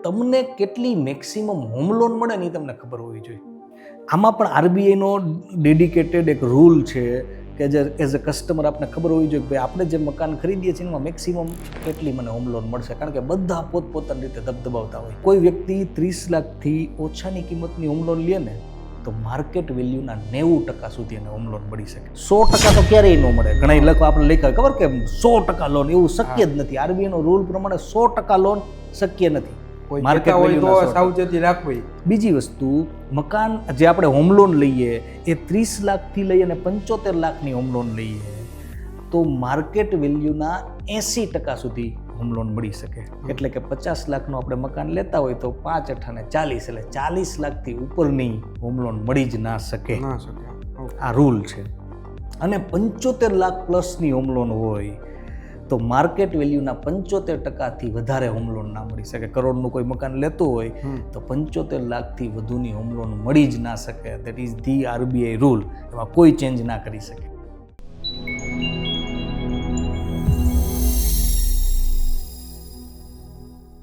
તમને કેટલી maximum home loan મળે ને એ તમને ખબર હોવી જોઈએ. આમાં પણ આરબીઆઈનો ડેડિકેટેડ એક રૂલ છે કે જે એઝ અ કસ્ટમર આપણે ખબર હોવી જોઈએ કે ભાઈ આપણે જે મકાન ખરીદીએ છીએ એમાં મેક્સિમમ કેટલી મને હોમ લોન મળશે, કારણ કે બધા પોતપોતાની રીતે દબદબાવતા હોય. કોઈ વ્યક્તિ 30 લાખથી ઓછાની કિંમતની હોમ લોન લે ને તો માર્કેટ વેલ્યુના 90% સુધી એને હોમ લોન મળી શકે. 100% તો ક્યારેય ન મળે. ઘણા લોકો આપણે લખ્યા ખબર કે 100% લોન, એવું શક્ય જ નથી. આરબીઆઈનો રૂલ પ્રમાણે 100% લોન શક્ય નથી. માર્કેટ હોય તો સાવચેતી રાખવી. બીજી વસ્તુ, મકાન જે આપણે હોમ લોન લઈએ એ 30 લાખથી લઈ અને 75 લાખની હોમ લોન લઈએ તો માર્કેટ વેલ્યુના 80% સુધી હોમ લોન મળી શકે. એટલે કે 50 લાખનું આપણે મકાન લેતા હોય તો 5 × 8 = 40, એટલે 40 લાખથી ઉપરની હોમ લોન મળી જ ના શકે. આ રૂલ છે. અને 75 લાખ પ્લસની હોમ લોન હોય તો માર્કેટ વેલ્યુના 75%થી વધારે હોમ લોન ના મળી શકે. કરોડનું કોઈ મકાન લેતું હોય તો 75 લાખથી વધુની હોમ લોન મળી જ ના શકે. That is the RBI rule. એમાં કોઈ ચેન્જ ના કરી શકે.